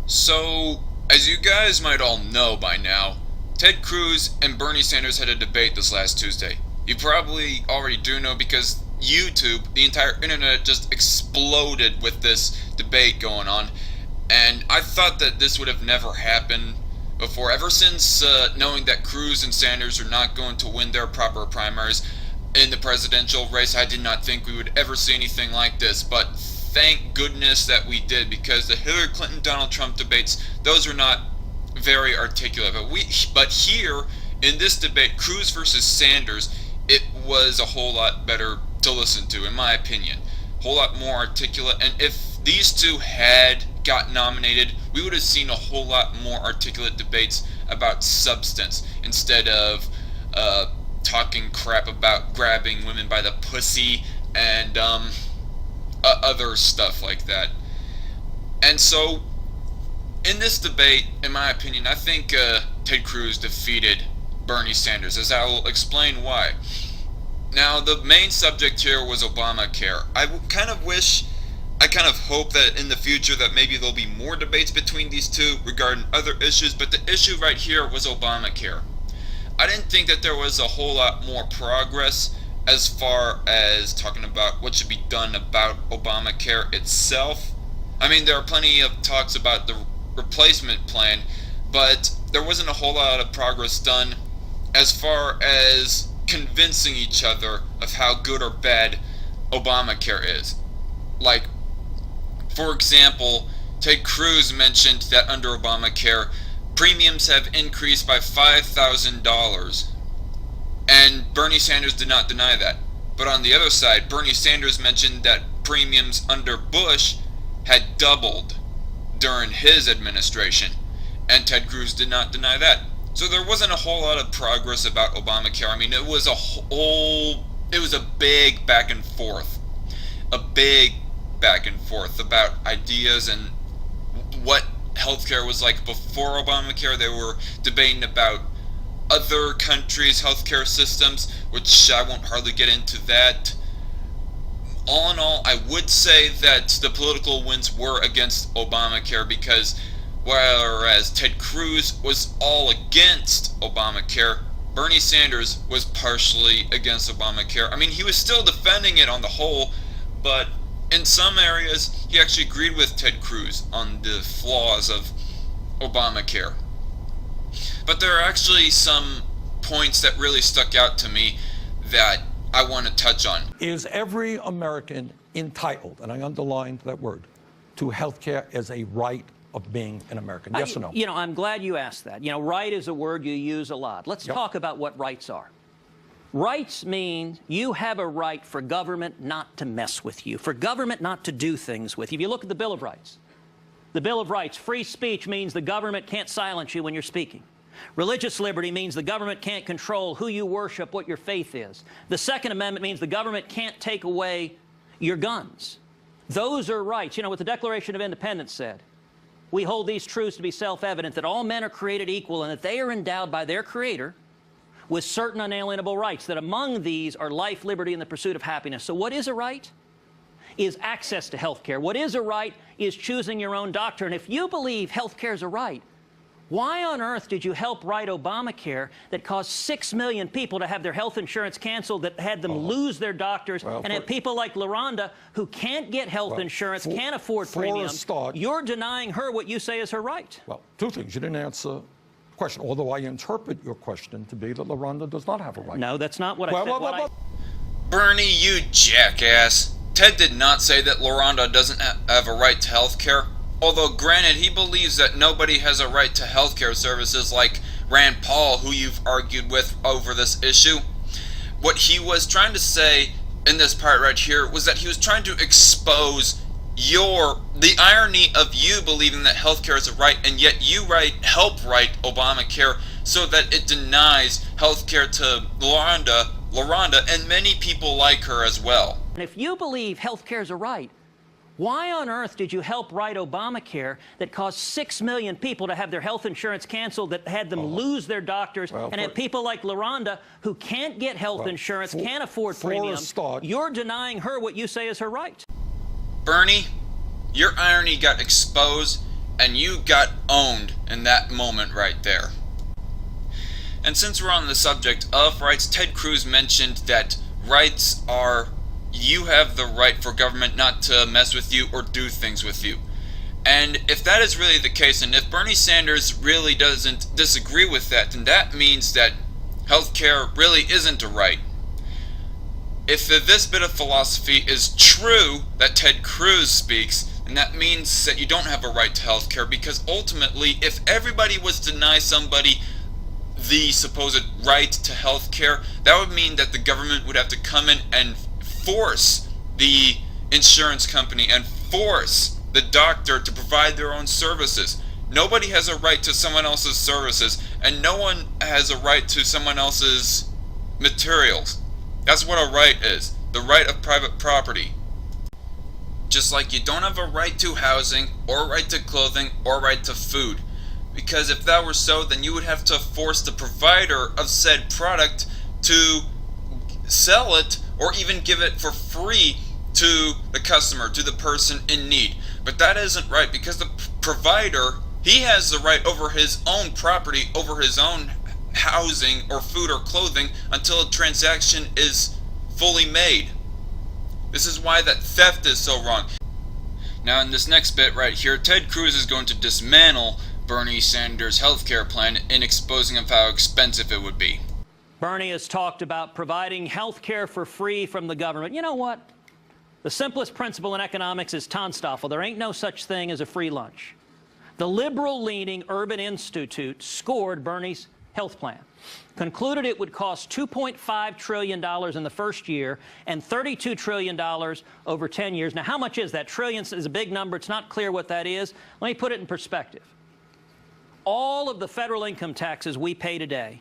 So, as you guys might all know by now, Ted Cruz and Bernie Sanders had a debate this last Tuesday. You probably already do know because YouTube, the entire internet, just exploded with this debate going on. And I thought that this would have never happened before. Ever since knowing that Cruz and Sanders are not going to win their proper primaries in the presidential race, I did not think we would ever see anything like this. But thank goodness that we did, because the Hillary Clinton Donald Trump debates, those were not very articulate. But here in this debate, Cruz versus Sanders, it was a whole lot better to listen to, in my opinion. A whole lot more articulate. And if these two had got nominated, we would have seen a whole lot more articulate debates about substance instead of talking crap about grabbing women by the pussy and other stuff like that. And so, in this debate, in my opinion, I think Ted Cruz defeated Bernie Sanders, as I will explain why. Now, the main subject here was Obamacare. I kind of hope that in the future that maybe there'll be more debates between these two regarding other issues, but the issue right here was Obamacare. I didn't think that there was a whole lot more progress as far as talking about what should be done about Obamacare itself. I mean, there are plenty of talks about the replacement plan, but there wasn't a whole lot of progress done as far as convincing each other of how good or bad Obamacare is. Like, for example, Ted Cruz mentioned that under Obamacare, premiums have increased by $5,000. And Bernie Sanders did not deny that. But on the other side, Bernie Sanders mentioned that premiums under Bush had doubled during his administration. And Ted Cruz did not deny that. So there wasn't a whole lot of progress about Obamacare. I mean, it was a big back and forth. A big back and forth about ideas and what healthcare was like before Obamacare. They were debating about other countries' healthcare systems, which I won't hardly get into that. All in all, I would say that the political wins were against Obamacare, because whereas Ted Cruz was all against Obamacare, Bernie Sanders was partially against Obamacare. I mean, he was still defending it on the whole, but in some areas, he actually agreed with Ted Cruz on the flaws of Obamacare. But there are actually some points that really stuck out to me that I want to touch on. Is every American entitled, and I underlined that word, to health care as a right of being an American? Yes or no? You know, I'm glad you asked that. You know, right is a word you use a lot. Let's talk about what rights are. Rights mean you have a right for government not to mess with you, for government not to do things with you. If you look at the Bill of Rights, the Bill of Rights, free speech means the government can't silence you when you're speaking. Religious liberty means the government can't control who you worship, what your faith is. The Second Amendment means the government can't take away your guns. Those are rights. You know what the Declaration of Independence said? We hold these truths to be self-evident, that all men are created equal and that they are endowed by their Creator with certain unalienable rights, that among these are life, liberty, and the pursuit of happiness. So what is a right? Is access to health care. What is a right is choosing your own doctor. And if you believe health care is a right, why on earth did you help write Obamacare that caused 6 million people to have their health insurance canceled, that had them lose their doctors, and had people like LaRonda who can't get health insurance, can't afford premiums? You're denying her what you say is her right. Well, two things. You didn't answer the question, although I interpret your question to be that LaRonda does not have a right. No, that's not what I said. Bernie, you jackass. Ted did not say that LaRonda doesn't have a right to health care. Although, granted, he believes that nobody has a right to healthcare services like Rand Paul, who you've argued with over this issue. What he was trying to say in this part right here was that he was trying to expose the irony of you believing that healthcare is a right, and yet you help write Obamacare so that it denies healthcare to LaRonda, and many people like her as well. And if you believe healthcare is a right, why on earth did you help write Obamacare that caused 6 million people to have their health insurance canceled, that had them lose their doctors, and had people like LaRonda who can't get health insurance, can't afford premiums? You're denying her what you say is her right. Bernie, your irony got exposed And you got owned in that moment right there. And since we're on the subject of rights, Ted Cruz mentioned that rights are you have the right for government not to mess with you or do things with you. And if that is really the case, and if Bernie Sanders really doesn't disagree with that, then that means that healthcare really isn't a right. If this bit of philosophy is true that Ted Cruz speaks, then that means that you don't have a right to healthcare, because ultimately, if everybody was to deny somebody the supposed right to healthcare, that would mean that the government would have to come in and force the insurance company and force the doctor to provide their own services. Nobody has a right to someone else's services, and no one has a right to someone else's materials. That's what a right is, the right of private property. Just like you don't have a right to housing, or right to clothing, or right to food. Because if that were so, then you would have to force the provider of said product to sell it, or even give it for free to the customer, to the person in need. But that isn't right, because the provider, he has the right over his own property, over his own housing or food or clothing, until a transaction is fully made. This is why that theft is so wrong. Now in this next bit right here, Ted Cruz is going to dismantle Bernie Sanders' healthcare plan in exposing of how expensive it would be. Bernie has talked about providing health care for free from the government. You know what? The simplest principle in economics is Tonstoffel. There ain't no such thing as a free lunch. The liberal-leaning Urban Institute scored Bernie's health plan, concluded it would cost $2.5 trillion in the first year and $32 trillion over 10 years. Now, how much is that? Trillions is a big number. It's not clear what that is. Let me put it in perspective. All of the federal income taxes we pay today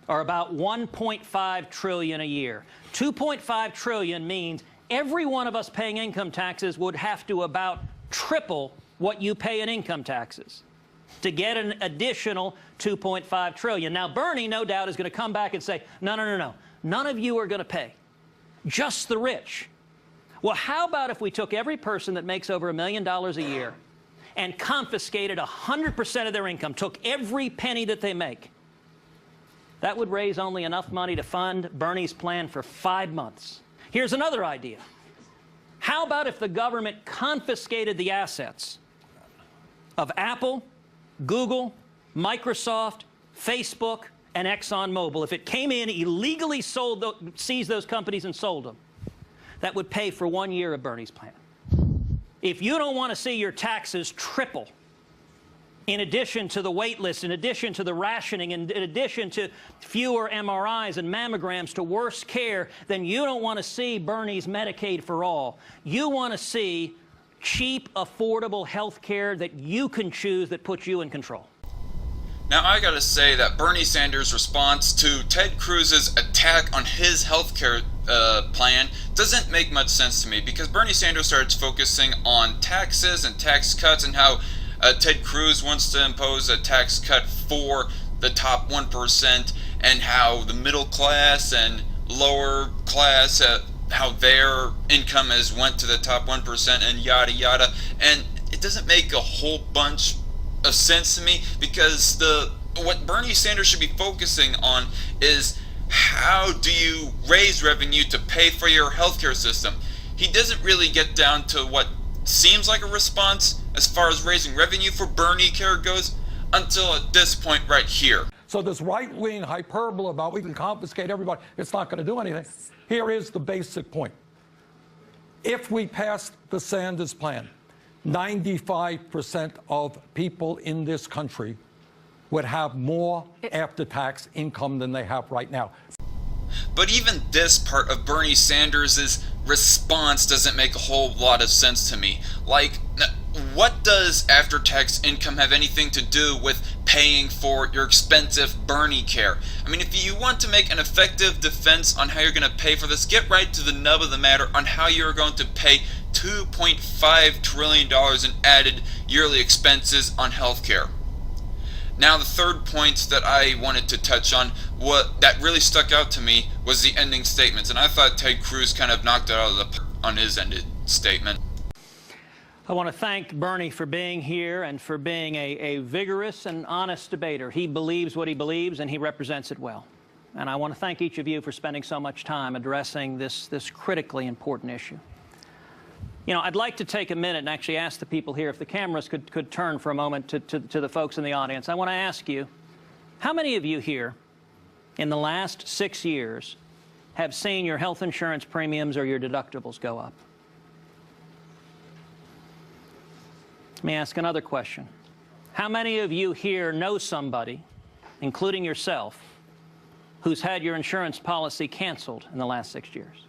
are about $1.5 trillion a year. $2.5 trillion means every one of us paying income taxes would have to about triple what you pay in income taxes to get an additional $2.5 trillion. Now, Bernie, no doubt, is going to come back and say, no, no, no, no. None of you are going to pay. Just the rich. Well, how about if we took every person that makes over $1 million a year and confiscated 100% of their income, took every penny that they make? That would raise only enough money to fund Bernie's plan for 5 months. Here's another idea. How about if the government confiscated the assets of Apple, Google, Microsoft, Facebook, and ExxonMobil? If it came in, illegally seized those companies and sold them, that would pay for 1 year of Bernie's plan. If you don't want to see your taxes triple, in addition to the wait list, in addition to the rationing, in addition to fewer MRIs and mammograms to worse care, then you don't want to see Bernie's Medicaid for all. You want to see cheap, affordable health care that you can choose, that puts you in control. Now, I gotta say that Bernie Sanders' response to Ted Cruz's attack on his healthcare plan doesn't make much sense to me, because Bernie Sanders starts focusing on taxes and tax cuts and how Ted Cruz wants to impose a tax cut for the top 1%, and how the middle class and lower class, how their income has went to the top 1% and yada yada. And it doesn't make a whole bunch of sense to me, because what Bernie Sanders should be focusing on is how do you raise revenue to pay for your healthcare system. He doesn't really get down to what seems like a response as far as raising revenue for Bernie care goes until at this point right here. So this right-wing hyperbole about we can confiscate everybody, it's not going to do anything. Here is the basic point. If we passed the Sanders plan, 95% of people in this country would have more after-tax income than they have right now. But even this part of Bernie Sanders' response doesn't make a whole lot of sense to me. Like, what does after-tax income have anything to do with paying for your expensive Bernie care? I mean, if you want to make an effective defense on how you're going to pay for this, get right to the nub of the matter on how you're going to pay $2.5 trillion in added yearly expenses on healthcare. Now, the third point that I wanted to touch on, what that really stuck out to me, was the ending statements, and I thought Ted Cruz kind of knocked it out of the park on his ended statement. I want to thank Bernie for being here and for being a vigorous and honest debater. He believes what he believes, and he represents it well. And I want to thank each of you for spending so much time addressing this critically important issue. You know, I'd like to take a minute and actually ask the people here if the cameras could turn for a moment to the folks in the audience. I want to ask you, how many of you here in the last 6 years have seen your health insurance premiums or your deductibles go up? Let me ask another question. How many of you here know somebody, including yourself, who's had your insurance policy canceled in the last 6 years?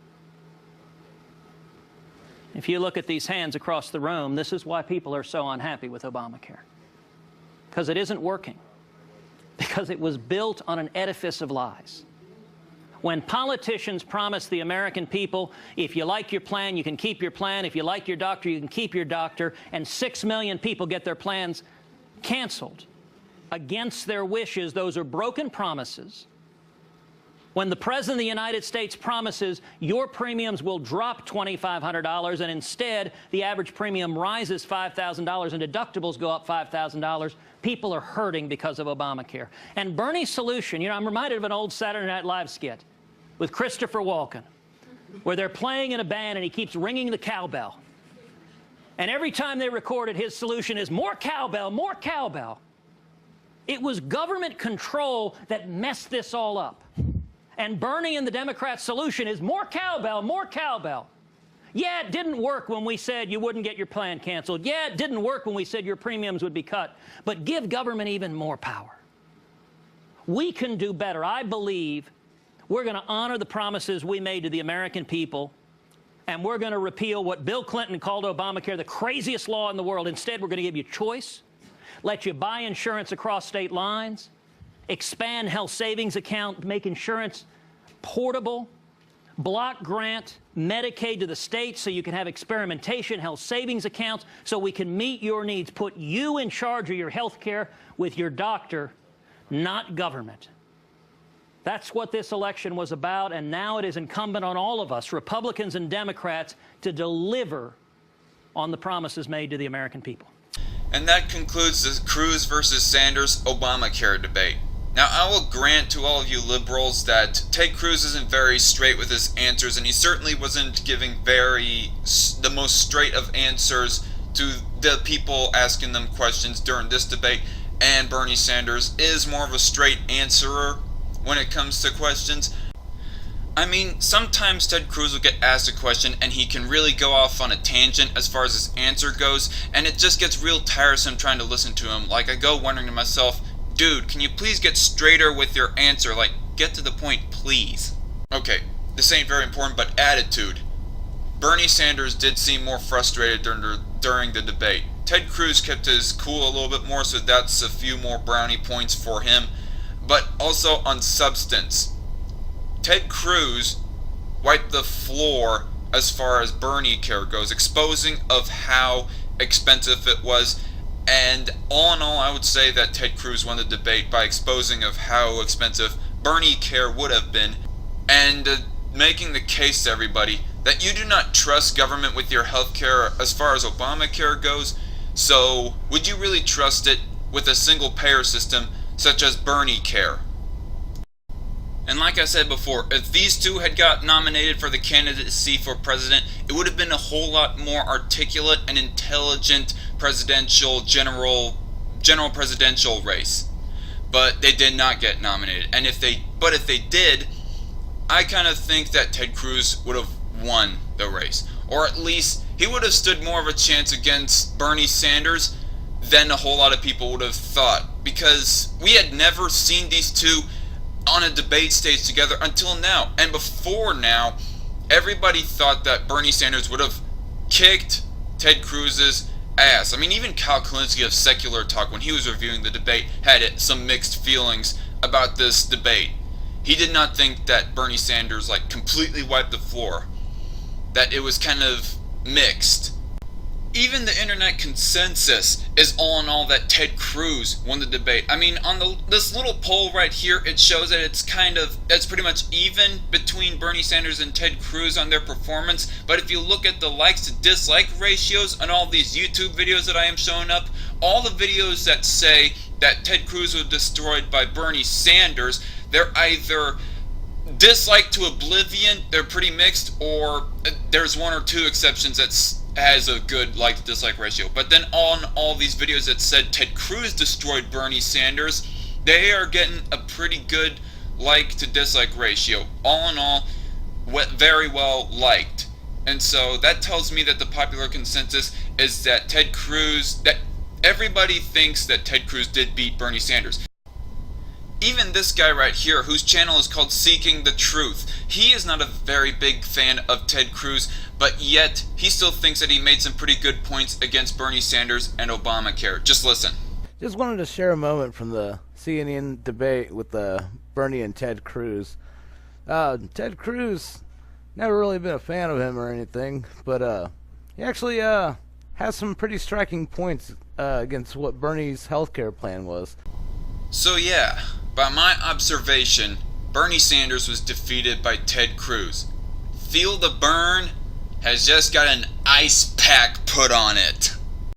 If you look at these hands across the room, this is why people are so unhappy with Obamacare. Because it isn't working. Because it was built on an edifice of lies. When politicians promise the American people, if you like your plan, you can keep your plan. If you like your doctor, you can keep your doctor. And 6 million people get their plans canceled against their wishes. Those are broken promises. When the President of the United States promises your premiums will drop $2,500 and instead the average premium rises $5,000 and deductibles go up $5,000, people are hurting because of Obamacare. And Bernie's solution, you know, I'm reminded of an old Saturday Night Live skit with Christopher Walken, where they're playing in a band and he keeps ringing the cowbell. And every time they record it, his solution is more cowbell, more cowbell. It was government control that messed this all up. And Bernie and the Democrats' solution is more cowbell, more cowbell. Yeah, it didn't work when we said you wouldn't get your plan canceled. Yeah, it didn't work when we said your premiums would be cut. But give government even more power. We can do better. I believe we're going to honor the promises we made to the American people, and we're going to repeal what Bill Clinton called Obamacare the craziest law in the world. Instead, we're going to give you choice, let you buy insurance across state lines, expand health savings account, make insurance portable, block grant Medicaid to the states so you can have experimentation health savings accounts so we can meet your needs, put you in charge of your health care with your doctor, not government. That's what this election was about, and now it is incumbent on all of us, Republicans and Democrats, to deliver on the promises made to the American people. And that concludes the Cruz versus Sanders Obamacare debate. Now, I will grant to all of you liberals that Ted Cruz isn't very straight with his answers, and he certainly wasn't giving the most straight of answers to the people asking them questions during this debate, and Bernie Sanders is more of a straight answerer when it comes to questions. I mean, sometimes Ted Cruz will get asked a question and he can really go off on a tangent as far as his answer goes, and it just gets real tiresome trying to listen to him. Like, I go wondering to myself, dude, can you please get straighter with your answer? Like, get to the point, please. Okay, this ain't very important, but attitude. Bernie Sanders did seem more frustrated during the debate. Ted Cruz kept his cool a little bit more, so that's a few more brownie points for him. But also on substance. Ted Cruz wiped the floor as far as Bernie care goes, exposing of how expensive it was. And all in all, I would say that Ted Cruz won the debate by exposing of how expensive Bernie care would have been, and making the case to everybody that you do not trust government with your health care as far as Obamacare goes. So would you really trust it with a single payer system such as Bernie care? And like I said before, if these two had got nominated for the candidacy for president, it would have been a whole lot more articulate and intelligent general presidential race. But they did not get nominated. And if they did, I kind of think that Ted Cruz would have won the race. Or at least he would have stood more of a chance against Bernie Sanders than a whole lot of people would have thought. Because we had never seen these two on a debate stage together until now. And before now, everybody thought that Bernie Sanders would have kicked Ted Cruz's ass. I mean, even Kyle Kalinske of Secular Talk, when he was reviewing the debate, had some mixed feelings about this debate. He did not think that Bernie Sanders completely wiped the floor. That it was kind of mixed. Even the internet consensus is all in all that Ted Cruz won the debate. I mean, on this little poll right here, it shows that it's pretty much even between Bernie Sanders and Ted Cruz on their performance. But if you look at the likes to dislike ratios on all these YouTube videos that I am showing up, all the videos that say that Ted Cruz was destroyed by Bernie Sanders, they're either dislike to oblivion, they're pretty mixed, or there's one or two exceptions that has a good like to dislike ratio. But then on all these videos that said Ted Cruz destroyed Bernie Sanders, they are getting a pretty good like to dislike ratio. All in all, very well liked. And so that tells me that the popular consensus is that that everybody thinks that Ted Cruz did beat Bernie Sanders. Even this guy right here, whose channel is called Seeking the Truth, he is not a very big fan of Ted Cruz, but yet he still thinks that he made some pretty good points against Bernie Sanders and Obamacare. Just listen. Just wanted to share a moment from the CNN debate with Bernie and Ted Cruz. Ted Cruz, never really been a fan of him or anything, but he actually has some pretty striking points against what Bernie's healthcare plan was. So yeah, by my observation, Bernie Sanders was defeated by Ted Cruz. Feel the burn has just got an ice pack put on it.